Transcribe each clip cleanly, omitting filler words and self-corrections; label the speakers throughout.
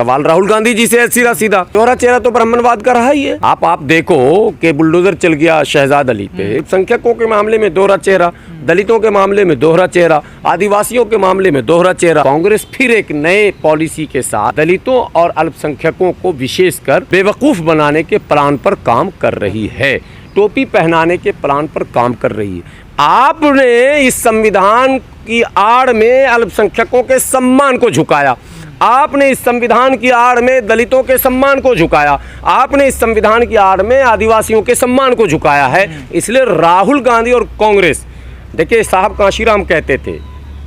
Speaker 1: सवाल राहुल गांधी जी से है सीधा सीधा। दोहरा चेहरा तो ब्राह्मणवाद का रहा ही है। आप देखो कि बुलडोजर चल गया शहजाद अली पे, संख्यकों के मामले में दोहरा चेहरा, दलितों के मामले में दोहरा चेहरा, आदिवासियों के मामले में दोहरा चेहरा। कांग्रेस फिर एक नए पॉलिसी के साथ दलितों और अल्पसंख्यकों को विशेषकर बेवकूफ बनाने के प्लान पर काम कर रही है, टोपी पहनाने के प्लान पर काम कर रही है। आपने इस संविधान की आड़ में अल्पसंख्यकों के सम्मान को झुकाया, आपने इस संविधान की आड़ में दलितों के सम्मान को झुकाया, आपने इस संविधान की आड़ में आदिवासियों के सम्मान को झुकाया है। इसलिए राहुल गांधी और कांग्रेस, देखिए साहब कांशीराम कहते थे,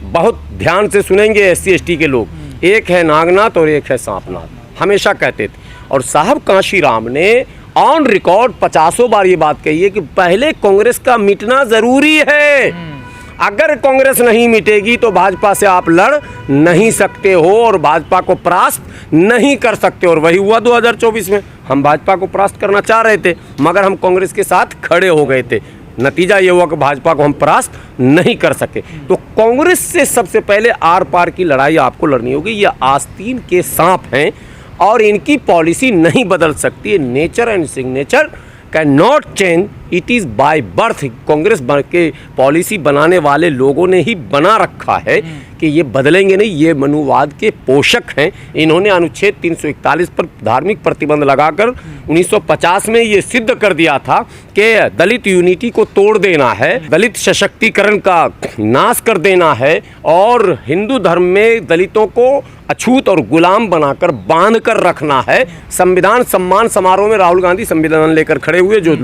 Speaker 1: बहुत ध्यान से सुनेंगे SC ST के लोग, एक है नागनाथ और एक है सांपनाथ, हमेशा कहते थे। और साहब कांशीराम ने ऑन रिकॉर्ड 50 बार ये बात कही है कि पहले कांग्रेस का मिटना जरूरी है। अगर कांग्रेस नहीं मिटेगी तो भाजपा से आप लड़ नहीं सकते हो और भाजपा को परास्त नहीं कर सकते। और वही हुआ 2024 में। हम भाजपा को परास्त करना चाह रहे थे मगर हम कांग्रेस के साथ खड़े हो गए थे। नतीजा ये हुआ कि भाजपा को हम परास्त नहीं कर सके। तो कांग्रेस से सबसे पहले आर पार की लड़ाई आपको लड़नी होगी। ये आस्तीन के सांप हैं और इनकी पॉलिसी नहीं बदल सकती है। Nature and signature can not change, it is by birth. Congress के पॉलिसी बनाने वाले लोगों ने ही बना रखा है कि ये बदलेंगे नहीं, ये मनुवाद के पोषक हैं। इन्होंने अनुच्छेद 341 पर धार्मिक प्रतिबंध लगाकर 1950 में ये सिद्ध कर दिया था कि दलित यूनिटी को तोड़ देना है, दलित सशक्तिकरण का नाश कर देना है और हिंदू धर्म में दलितों को अछूत और गुलाम बनाकर बांध कर रखना है। संविधान सम्मान समारोह में राहुल गांधी संविधान लेकर खड़े हुए, जो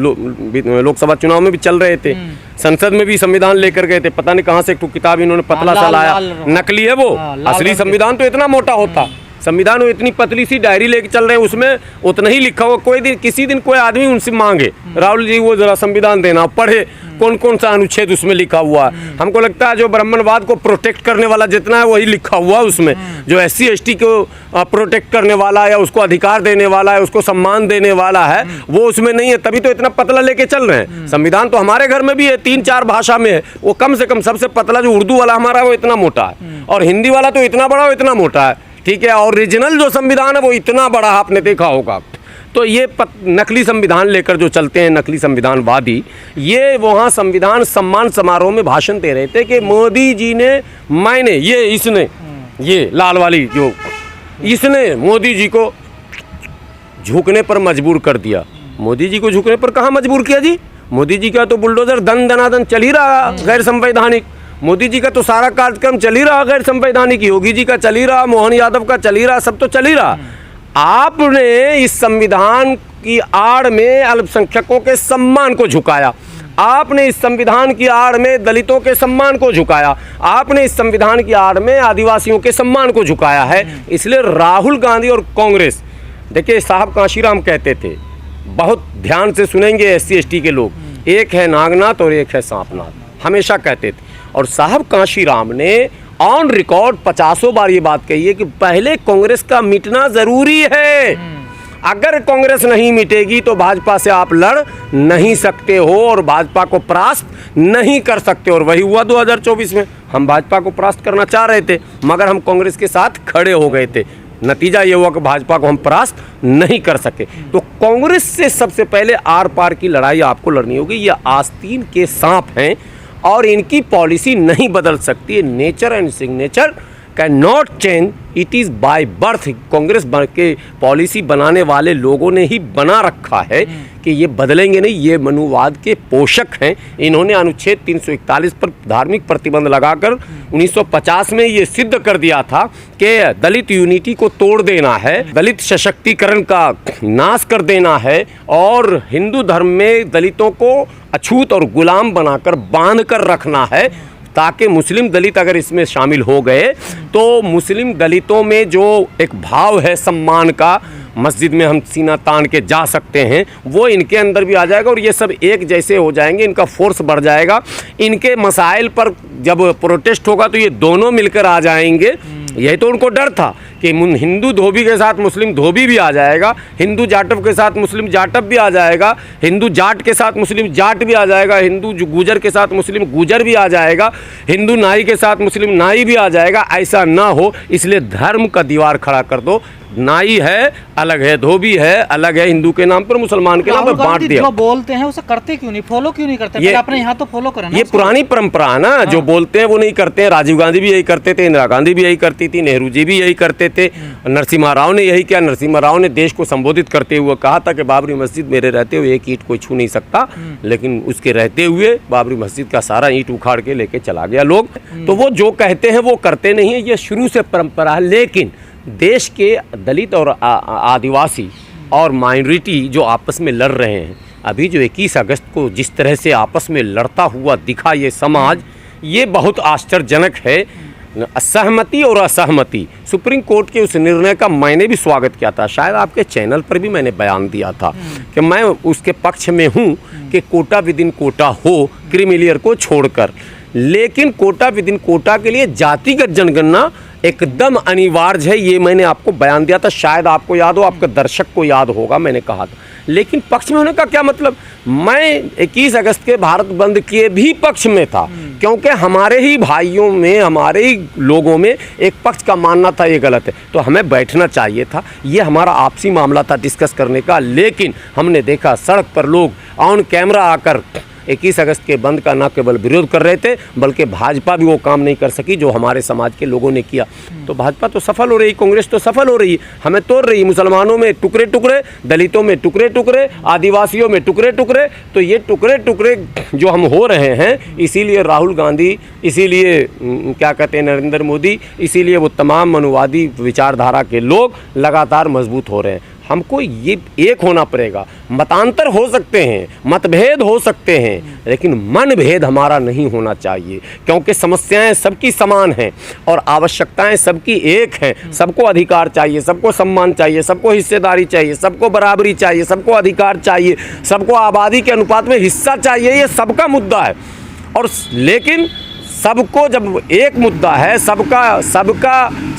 Speaker 1: लोकसभा चुनाव में भी चल रहे थे, संसद में भी संविधान लेकर गए थे। पता नहीं कहां से एक किताब इन्होंने पतला सा लाया, नकली है वो। असली संविधान तो इतना मोटा होता, संविधान में इतनी पतली सी डायरी लेके चल रहे हैं, उसमें उतना ही लिखा हुआ। कोई दिन किसी दिन कोई आदमी उनसे मांगे, राहुल जी वो जरा संविधान देना, पढ़े कौन कौन सा अनुच्छेद उसमें लिखा हुआ है। हमको लगता है जो ब्राह्मणवाद को प्रोटेक्ट करने वाला जितना है वही लिखा हुआ उसमें, जो SC ST को प्रोटेक्ट करने वाला है या उसको अधिकार देने वाला है, उसको सम्मान देने वाला है, वो उसमें नहीं है। तभी तो इतना पतला लेके चल रहे हैं। संविधान तो हमारे घर में भी है, 3-4 भाषा में है। वो कम से कम सबसे पतला जो उर्दू वाला हमारा वो इतना मोटा है और हिंदी वाला तो इतना बड़ा, वो इतना मोटा है, ठीक है। और ओरिजिनल जो संविधान है वो इतना बड़ा, आपने देखा होगा। तो ये नकली संविधान लेकर जो चलते हैं नकली संविधानवादी, ये वहाँ संविधान सम्मान समारोह में भाषण दे रहे थे कि मोदी जी ने, मैंने, ये लाल वाली जो, इसने मोदी जी को झुकने पर मजबूर कर दिया। मोदी जी को झुकने पर कहाँ मजबूर किया जी? मोदी जी का तो बुलडोजर दन दनादन चल ही रहा गैर संवैधानिक। मोदी जी का तो सारा कार्यक्रम चल ही रहा गैर संवैधानिक। योगी जी का चल ही रहा, मोहन यादव का चल ही रहा, सब तो चल ही रहा। आपने इस संविधान की आड़ में अल्पसंख्यकों के सम्मान को झुकाया, आपने इस संविधान की आड़ में दलितों के सम्मान को झुकाया, आपने इस संविधान की आड़ में आदिवासियों के सम्मान को झुकाया है। इसलिए राहुल गांधी और कांग्रेस, देखिए साहब कांशीराम कहते थे, बहुत ध्यान से सुनेंगे SC ST के लोग, एक है नागनाथ और एक है सांपनाथ, हमेशा कहते थे। और साहब कांशीराम ने ऑन रिकॉर्ड 50 बार ये बात कही है कि पहले कांग्रेस का मिटना जरूरी है। अगर कांग्रेस नहीं मिटेगी तो भाजपा से आप लड़ नहीं सकते हो और भाजपा को परास्त नहीं कर सकते। और वही हुआ 2024 में। हम भाजपा को परास्त करना चाह रहे थे मगर हम कांग्रेस के साथ खड़े हो गए थे। नतीजा ये हुआ कि भाजपा को हम परास्त नहीं कर सके। तो कांग्रेस से सबसे पहले आर पार की लड़ाई आपको लड़नी होगी। ये आस्तीन के सांप हैं और इनकी पॉलिसी नहीं बदल सकती है। Nature and signature can not change, it is by birth. Congress के पॉलिसी बनाने वाले लोगों ने ही बना रखा है कि ये बदलेंगे नहीं, ये मनुवाद के पोषक हैं। इन्होंने अनुच्छेद 341 पर धार्मिक प्रतिबंध लगाकर 1950 में ये सिद्ध कर दिया था कि दलित यूनिटी को तोड़ देना है, दलित सशक्तिकरण का नाश कर देना है और हिंदू धर्म में दलितों को अछूत और गुलाम बनाकर बांध कर रखना है, ताकि मुस्लिम दलित अगर इसमें शामिल हो गए तो मुस्लिम दलितों में जो एक भाव है सम्मान का, मस्जिद में हम सीना तान के जा सकते हैं, वो इनके अंदर भी आ जाएगा और ये सब एक जैसे हो जाएंगे। इनका फोर्स बढ़ जाएगा। इनके मसाइल पर जब प्रोटेस्ट होगा तो ये दोनों मिलकर आ जाएंगे। यही तो उनको डर था कि हिंदू धोबी के साथ मुस्लिम धोबी भी आ जाएगा, हिंदू जाटव के साथ मुस्लिम जाटव भी आ जाएगा, हिंदू जाट के साथ मुस्लिम जाट भी आ जाएगा, हिंदू गुजर के साथ मुस्लिम गुजर भी आ जाएगा, हिंदू नाई के साथ मुस्लिम नाई भी आ जाएगा। ऐसा ना हो, इसलिए धर्म का दीवार खड़ा कर दो। नाई है अलग है, धोबी है अलग है, हिंदू के नाम पर मुसलमान के नाम पर बांट दिया।
Speaker 2: जो बोलते हैं उसे करते क्यों नहीं, फॉलो क्यों नहीं करते? ये अपने यहाँ तो फॉलो करें ना।
Speaker 1: ये पुरानी परंपरा है ना, जो बोलते हैं वो नहीं करते हैं। राजीव गांधी भी यही करते थे, इंदिरा गांधी भी यही करती थी, नेहरू जी भी यही करते थे, नरसिम्हा राव ने यही किया। नरसिम्हा राव ने देश को संबोधित करते हुए कहा था कि बाबरी मस्जिद मेरे रहते हुए एक ईंट कोई छू नहीं सकता, लेकिन उसके रहते हुए बाबरी मस्जिद का सारा ईंट उखाड़ के लेके चला गया लोग। तो वो जो कहते हैं वो करते नहीं है, ये शुरू से परंपरा है। लेकिन देश के दलित और आदिवासी और माइनॉरिटी जो आपस में लड़ रहे हैं, अभी जो 21 अगस्त को जिस तरह से आपस में लड़ता हुआ दिखा ये समाज, ये बहुत आश्चर्यजनक है। असहमति और असहमति, सुप्रीम कोर्ट के उस निर्णय का मैंने भी स्वागत किया था, शायद आपके चैनल पर भी मैंने बयान दिया था कि मैं उसके पक्ष में हूँ कि कोटा विद इन कोटा हो, क्रीमिलियर को छोड़कर। लेकिन कोटा विद इन कोटा के लिए जातिगत जनगणना एकदम अनिवार्य है, ये मैंने आपको बयान दिया था, शायद आपको याद हो, आपके दर्शक को याद होगा, मैंने कहा था। लेकिन पक्ष में होने का क्या मतलब, मैं 21 अगस्त के भारत बंद के भी पक्ष में था, क्योंकि हमारे ही भाइयों में, हमारे ही लोगों में एक पक्ष का मानना था ये गलत है, तो हमें बैठना चाहिए था। ये हमारा आपसी मामला था डिस्कस करने का। लेकिन हमने देखा सड़क पर लोग ऑन कैमरा आकर 21 अगस्त के बंद का न केवल विरोध कर रहे थे, बल्कि भाजपा भी वो काम नहीं कर सकी जो हमारे समाज के लोगों ने किया। तो भाजपा तो सफल हो रही, कांग्रेस तो सफल हो रही, हमें तोड़ रही, मुसलमानों में टुकड़े टुकड़े, दलितों में टुकड़े टुकड़े, आदिवासियों में टुकड़े टुकड़े। तो ये टुकड़े टुकड़े जो हम हो रहे हैं, इसीलिए राहुल गांधी, इसीलिए क्या कहते हैं नरेंद्र मोदी, इसीलिए वो तमाम मनुवादी विचारधारा के लोग लगातार मजबूत हो रहे हैं। हमको ये एक होना पड़ेगा। मतांतर हो सकते हैं, मतभेद हो सकते हैं, लेकिन मनभेद हमारा नहीं होना चाहिए, क्योंकि समस्याएं सबकी समान हैं और आवश्यकताएं सबकी एक हैं। सबको अधिकार चाहिए, सबको सम्मान चाहिए, सबको हिस्सेदारी चाहिए, सबको बराबरी चाहिए, सबको अधिकार चाहिए, सबको आबादी के अनुपात में हिस्सा चाहिए, ये सबका मुद्दा है। और लेकिन सबको जब एक मुद्दा है,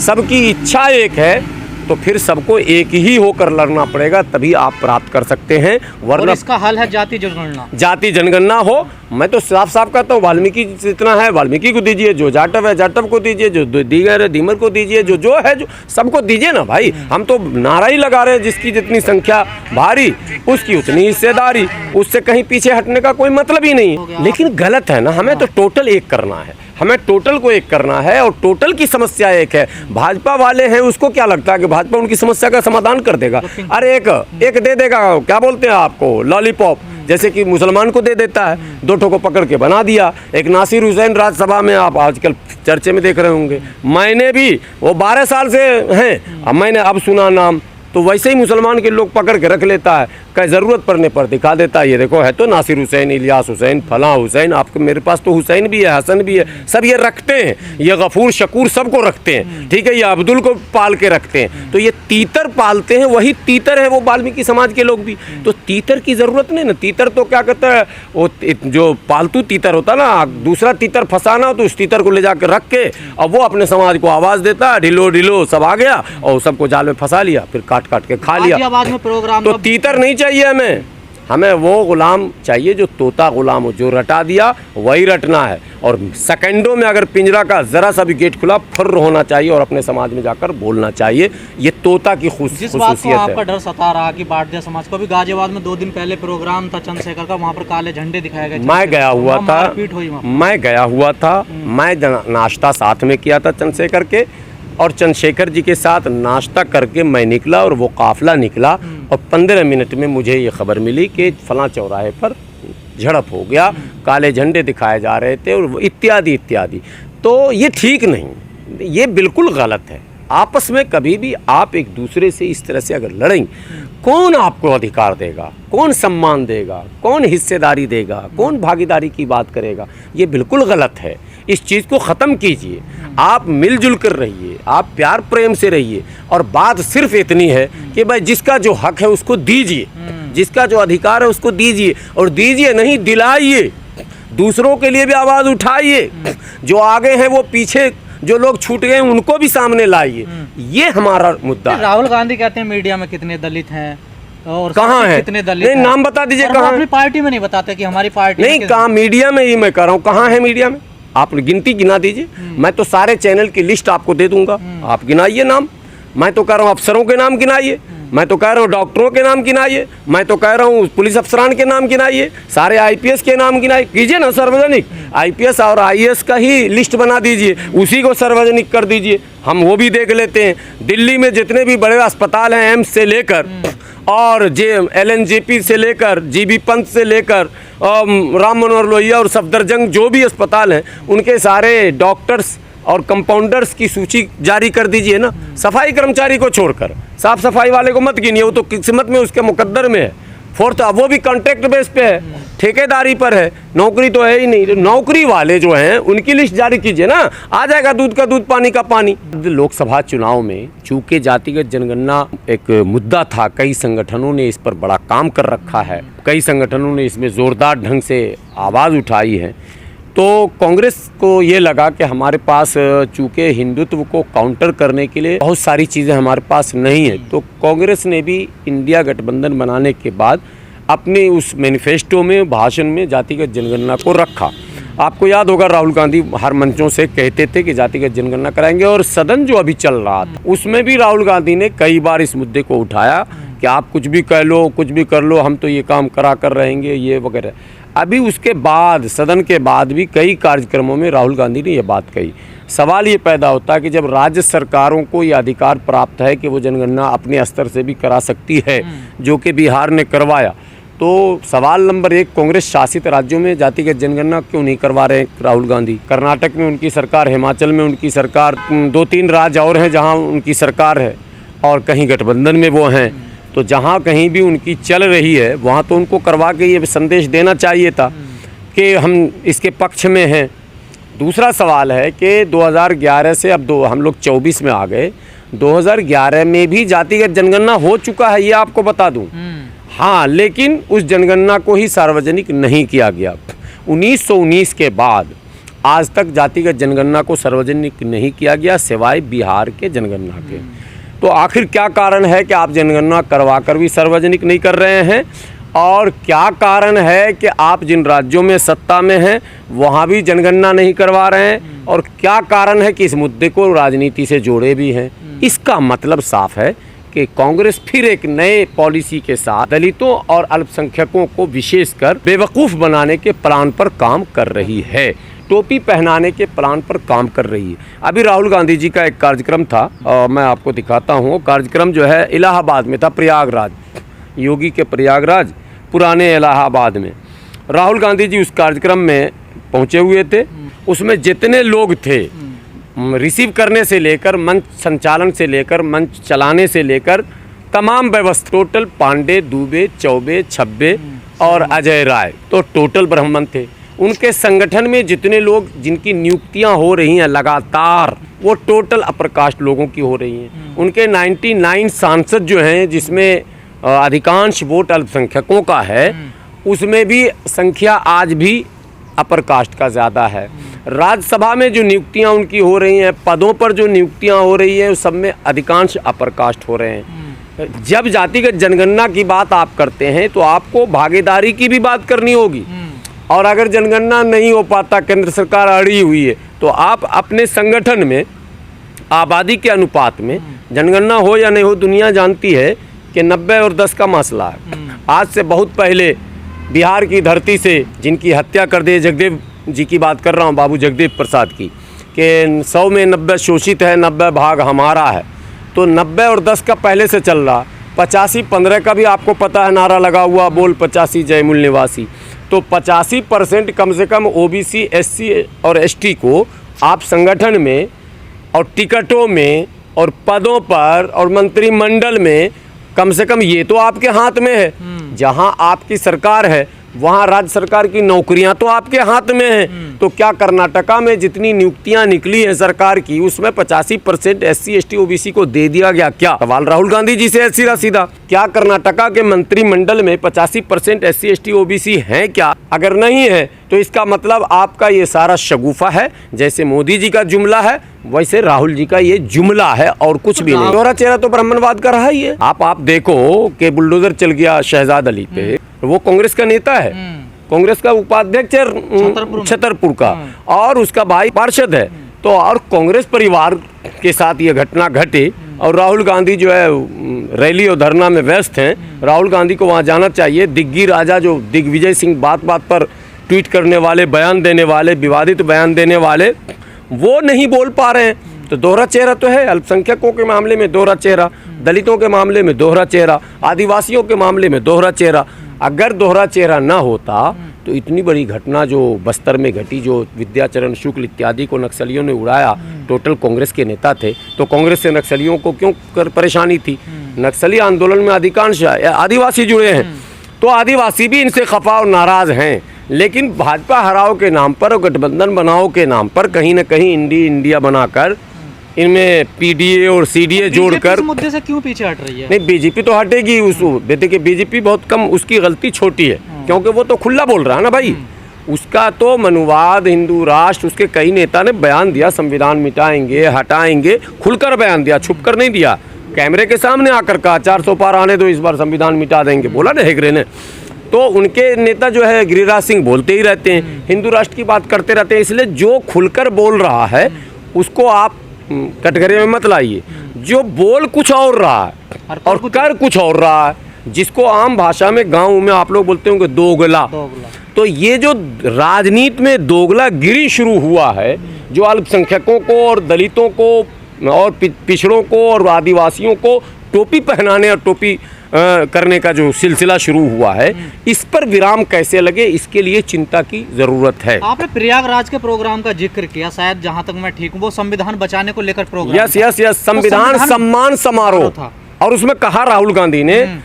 Speaker 1: सबकी इच्छा एक है, तो फिर सबको एक ही होकर लड़ना पड़ेगा, तभी आप प्राप्त कर सकते हैं। वरना
Speaker 2: इसका हल है जाति जनगणना।
Speaker 1: जाति जनगणना हो, मैं तो साफ साफ कहता हूँ, वाल्मीकि जितना है वाल्मीकि को दीजिए, जो जाटव है जाटव को दीजिए, जो दीगर है दीमर को दीजिए, जो है जो सबको दीजिए ना भाई। हम तो नारा ही लगा रहे हैं, जिसकी जितनी संख्या भारी उसकी उतनी हिस्सेदारी, उससे कहीं पीछे हटने का कोई मतलब ही नहीं। लेकिन गलत है ना, हमें तो टोटल एक करना है, हमें टोटल को एक करना है, और टोटल की समस्या एक है। भाजपा वाले हैं, उसको क्या लगता है कि भाजपा उनकी समस्या का समाधान कर देगा? अरे एक दे देगा, क्या बोलते हैं आपको, लॉलीपॉप, जैसे कि मुसलमान को दे देता है, दो ठो को पकड़ के बना दिया। एक नासिर हुसैन राज्यसभा में आप आजकल चर्चे में देख रहे होंगे, मैंने भी, वो 12 साल से हैं, अब मैंने अब सुना नाम, तो वैसे ही मुसलमान के लोग पकड़ के रख लेता है, कहीं ज़रूरत पड़ने पर दिखा देता है, ये देखो है तो नासिर हुसैन, इलियास हुसैन, फलां हुसैन, आपके मेरे पास तो हुसैन भी है, हसन भी है, सब ये रखते हैं, ये गफूर शकूर सबको रखते हैं, ठीक है, ये अब्दुल को पाल के रखते हैं। तो ये तीतर पालते हैं, वही तीतर है वो वाल्मीकि समाज के लोग भी। तो तीतर की ज़रूरत नहीं ना, तीतर तो क्या कहता है, वो जो पालतू तीतर होता ना, दूसरा तीतर फंसाना हो तो उस तीतर को ले जाकर रख के और वो अपने समाज को आवाज़ देता है, ढिलो ढिलो सब आ गया और सबको जाल में फंसा लिया, फिर काट के खा लिया।
Speaker 2: आवाज में प्रोग्राम
Speaker 1: तो तीतर नहीं चाहिए हमें वो गुलाम चाहिए जो तोता गुलाम हो, जो रटा दिया वही रटना है। और सेकंडों में अगर पिंजरा का जरा सा भी गेट खुला, फुर्र होना चाहिए और अपने समाज में जाकर बोलना चाहिए। ये तोता की
Speaker 2: जिस बात को आपका डर सता रहा कि भाटिया समाज को, भी गाजियाबाद में 2 दिन पहले प्रोग्राम था चंद्रशेखर का, वहाँ पर काले झंडे दिखाए गए,
Speaker 1: मैं गया हुआ था, मैं नाश्ता साथ में किया था चंद्रशेखर के, और चंद्रशेखर जी के साथ नाश्ता करके मैं निकला और वो काफिला निकला, और 15 मिनट में मुझे ये खबर मिली कि फलां चौराहे पर झड़प हो गया, काले झंडे दिखाए जा रहे थे और इत्यादि इत्यादि। तो ये ठीक नहीं, ये बिल्कुल गलत है। आपस में कभी भी आप एक दूसरे से इस तरह से अगर लड़ेंगे, कौन आपको अधिकार देगा, कौन सम्मान देगा, कौन हिस्सेदारी देगा, कौन भागीदारी की बात करेगा? ये बिल्कुल गलत है। इस चीज़ को ख़त्म कीजिए, आप मिलजुल कर रहिए, आप प्यार प्रेम से रहिए, और बात सिर्फ इतनी है कि भाई जिसका जो हक है उसको दीजिए, जिसका जो अधिकार है उसको दीजिए, और दीजिए नहीं दिलाइए, दूसरों के लिए भी आवाज़ उठाइए, जो आगे हैं वो पीछे, जो लोग छूट गए उनको भी सामने लाइए। ये हमारा मुद्दा है।
Speaker 2: राहुल गांधी कहते हैं मीडिया में कितने दलित हैं और
Speaker 1: कहाँ है,
Speaker 2: कितने दलित
Speaker 1: नहीं नाम बता दीजिए कहाँ।
Speaker 2: अपनी पार्टी में नहीं बताते कि हमारी पार्टी
Speaker 1: नहीं, कहाँ मीडिया में, ही मैं कह रहा हूँ, कहाँ है मीडिया में? आप गिनती गिना दीजिए, मैं तो सारे चैनल की लिस्ट आपको दे दूंगा, आप गिनाइए नाम। मैं तो कह रहा हूँ अफसरों के नाम गिनाइए, मैं तो कह रहा हूँ डॉक्टरों के नाम गिनाइए, मैं तो कह रहा हूँ पुलिस अफसरान के नाम गिनाइए, सारे आईपीएस के नाम गिनाइए, कीजिए ना सार्वजनिक। आईपीएस और आईएएस का ही लिस्ट बना दीजिए, उसी को सार्वजनिक कर दीजिए, हम वो भी देख लेते हैं। दिल्ली में जितने भी बड़े अस्पताल हैं, एम्स से लेकर और LNJP से लेकर, जीबी पंत से लेकर राम मनोहर लोहिया और सफदरजंग जो भी अस्पताल हैं, उनके सारे डॉक्टर्स और कंपाउंडर्स की सूची जारी कर दीजिए ना। सफाई कर्मचारी को छोड़कर साफ सफाई वाले को मत गिनिए, वो तो किस्मत में उसके मुकद्दर में है। फोर्थ, वो भी कॉन्ट्रैक्ट बेस पे है, ठेकेदारी पर है, नौकरी तो है ही नहीं। नौकरी वाले जो हैं उनकी लिस्ट जारी कीजिए ना, आ जाएगा दूध का दूध पानी का पानी। लोकसभा चुनाव में चूंकि जातिगत जनगणना एक मुद्दा था, कई संगठनों ने इस पर बड़ा काम कर रखा है, कई संगठनों ने इसमें जोरदार ढंग से आवाज़ उठाई है। तो कांग्रेस को ये लगा कि हमारे पास चूँकि हिंदुत्व को काउंटर करने के लिए बहुत सारी चीज़ें हमारे पास नहीं है, तो कांग्रेस ने भी इंडिया गठबंधन बनाने के बाद अपने उस मैनिफेस्टो में, भाषण में जातिगत जनगणना को रखा। आपको याद होगा राहुल गांधी हर मंचों से कहते थे कि जातिगत जनगणना कराएंगे, और सदन जो अभी चल रहा था उसमें भी राहुल गांधी ने कई बार इस मुद्दे को उठाया कि आप कुछ भी कह लो, कुछ भी कर लो, हम तो ये काम करा कर रहेंगे, ये वगैरह। अभी उसके बाद, सदन के बाद भी कई कार्यक्रमों में राहुल गांधी ने यह बात कही। सवाल ये पैदा होता है कि जब राज्य सरकारों को ये अधिकार प्राप्त है कि वो जनगणना अपने स्तर से भी करा सकती है, जो कि बिहार ने करवाया, तो सवाल नंबर 1, कांग्रेस शासित राज्यों में जातिगत जनगणना क्यों नहीं करवा रहे राहुल गांधी? कर्नाटक में उनकी सरकार, हिमाचल में उनकी सरकार, 2-3 राज्य और हैं जहाँ उनकी सरकार है, और कहीं गठबंधन में वो हैं। तो जहाँ कहीं भी उनकी चल रही है वहाँ तो उनको करवा के ये संदेश देना चाहिए था कि हम इसके पक्ष में हैं। दूसरा सवाल है कि 2011 से अब हम लोग 24 में आ गए, 2011 में भी जातिगत जनगणना हो चुका है, ये आपको बता दूं। हाँ, लेकिन उस जनगणना को ही सार्वजनिक नहीं किया गया। 1919 के बाद आज तक जातिगत जनगणना को सार्वजनिक नहीं किया गया, सिवाय बिहार के जनगणना के। तो आखिर क्या कारण है कि आप जनगणना करवा कर भी सार्वजनिक नहीं कर रहे हैं, और क्या कारण है कि आप जिन राज्यों में सत्ता में हैं वहाँ भी जनगणना नहीं करवा रहे हैं, और क्या कारण है कि इस मुद्दे को राजनीति से जोड़े भी हैं? इसका मतलब साफ है कि कांग्रेस फिर एक नए पॉलिसी के साथ दलितों और अल्पसंख्यकों को विशेषकर बेवकूफ़ बनाने के प्लान पर काम कर रही है, टोपी पहनाने के प्लान पर काम कर रही है। अभी राहुल गांधी जी का एक कार्यक्रम था, मैं आपको दिखाता हूँ। कार्यक्रम जो है इलाहाबाद में था, प्रयागराज, योगी के प्रयागराज, पुराने इलाहाबाद में। राहुल गांधी जी उस कार्यक्रम में पहुँचे हुए थे। उसमें जितने लोग थे, रिसीव करने से लेकर, मंच संचालन से लेकर, मंच चलाने से लेकर, तमाम व्यवस्था, टोटल पांडे, दुबे, चौबे, छब्बे और अजय राय, तो टोटल ब्राह्मण थे। उनके संगठन में जितने लोग, जिनकी नियुक्तियां हो रही हैं लगातार, वो टोटल अपर कास्ट लोगों की हो रही हैं। उनके 99 सांसद जो हैं, जिसमें अधिकांश वोट अल्पसंख्यकों का है, उसमें भी संख्या आज भी अपर कास्ट का ज़्यादा है। राज्यसभा में जो नियुक्तियां उनकी हो रही हैं, पदों पर जो नियुक्तियां हो रही हैं, उस सब में अधिकांश अपर कास्ट हो रहे हैं। जब जातिगत जनगणना की बात आप करते हैं तो आपको भागीदारी की भी बात करनी होगी, और अगर जनगणना नहीं हो पाता, केंद्र सरकार अड़ी हुई है, तो आप अपने संगठन में आबादी के अनुपात में, जनगणना हो या नहीं हो, दुनिया जानती है कि 90 और 10 का मसला है। आज से बहुत पहले बिहार की धरती से जिनकी हत्या कर दी, जगदेव जी की बात कर रहा हूँ, बाबू जगदेव प्रसाद की, कि 100 में 90 शोषित है, 90 भाग हमारा है। तो 90 और 10 का पहले से चल रहा, 85-15 का भी आपको पता है, नारा लगा हुआ, बोल 85 जय मूल निवासी। तो 85% कम से कम OBC, SC और ST को आप संगठन में और टिकटों में और पदों पर और मंत्रिमंडल में, कम से कम ये तो आपके हाथ में है। जहां आपकी सरकार है वहां राज्य सरकार की नौकरियां तो आपके हाथ में हैं। तो क्या कर्नाटका में जितनी नियुक्तियां निकली हैं सरकार की, उसमें 85% SC, ST, OBC को दे दिया गया क्या? सवाल राहुल गांधी जी से है सीधा सीधा। क्या कर्नाटका के मंत्रिमंडल में 85% SC, ST, OBC हैं क्या? अगर नहीं है तो इसका मतलब आपका ये सारा शगुफा है। जैसे मोदी जी का जुमला है, वैसे राहुल जी का ये जुमला है, और कुछ भी नहीं। दोहरा चेहरा तो ब्राह्मणवाद का रहा ही है। आप देखो कि बुलडोजर चल गया शहजाद अली पे, वो कांग्रेस का नेता है, कांग्रेस का उपाध्यक्ष है छतरपुर का, और उसका भाई पार्षद है। तो और कांग्रेस परिवार के साथ ये घटना घटे और राहुल गांधी जो है रैली और धरना में व्यस्त हैं। राहुल गांधी को वहाँ जाना चाहिए। दिग्गी राजा जो दिग्विजय सिंह बात बात पर ट्वीट करने वाले, बयान देने वाले, विवादित बयान देने वाले, वो नहीं बोल पा रहे हैं। तो दोहरा चेहरा तो है। अल्पसंख्यकों के मामले में दोहरा चेहरा, दलितों के मामले में दोहरा चेहरा, आदिवासियों के मामले में दोहरा चेहरा। अगर दोहरा चेहरा ना होता तो इतनी बड़ी घटना जो बस्तर में घटी, जो विद्याचरण शुक्ल इत्यादि को नक्सलियों ने उड़ाया, टोटल कांग्रेस के नेता थे, तो कांग्रेस से नक्सलियों को क्यों परेशानी थी? नक्सली आंदोलन में अधिकांश आदिवासी जुड़े हैं, तो आदिवासी भी इनसे खफा और नाराज हैं। लेकिन भाजपा हराओ के नाम पर और गठबंधन बनाओ के नाम पर कहीं ना कहीं इंडिया बनाकर इनमें पीडीए और सीडीए जोड़कर
Speaker 2: इस मुद्दे से क्यों पीछे हट रही है?
Speaker 1: नहीं, बीजेपी तो हटेगी। उस देखिए बीजेपी बहुत कम, उसकी गलती छोटी है क्योंकि वो तो खुला बोल रहा है ना भाई। उसका तो मनुवाद, हिंदू राष्ट्र, उसके कई नेता ने बयान दिया संविधान मिटाएंगे, हटाएंगे, खुलकर बयान दिया, छुपकर नहीं दिया। कैमरे के सामने आकर कहा 400 पार आने दो, इस बार संविधान मिटा देंगे, बोला ना हेगड़े ने। तो उनके नेता जो है गिरिराज सिंह बोलते ही रहते हैं, हिंदू राष्ट्र की बात करते रहते हैं। इसलिए जो खुलकर बोल रहा है उसको आप कटघरे में मत लाइए। जो बोल कुछ और रहा है और कर कुछ और रहा है, जिसको आम भाषा में गांव में आप लोग बोलते होंगे दोगला। तो ये जो राजनीति में दोगलागिरी शुरू हुआ है, जो अल्पसंख्यकों को और दलितों को और पिछड़ों को और आदिवासियों को टोपी पहनाने और टोपी करने का जो सिलसिला शुरू हुआ है, इस पर विराम कैसे लगे, इसके लिए चिंता की जरूरत है।
Speaker 2: आपने प्रयागराज के प्रोग्राम का जिक्र किया, शायद जहां तक मैं ठीक हूँ वो संविधान बचाने को लेकर प्रोग्राम
Speaker 1: यस, संविधान सम्मान समारोह था। और उसमें कहा राहुल गांधी ने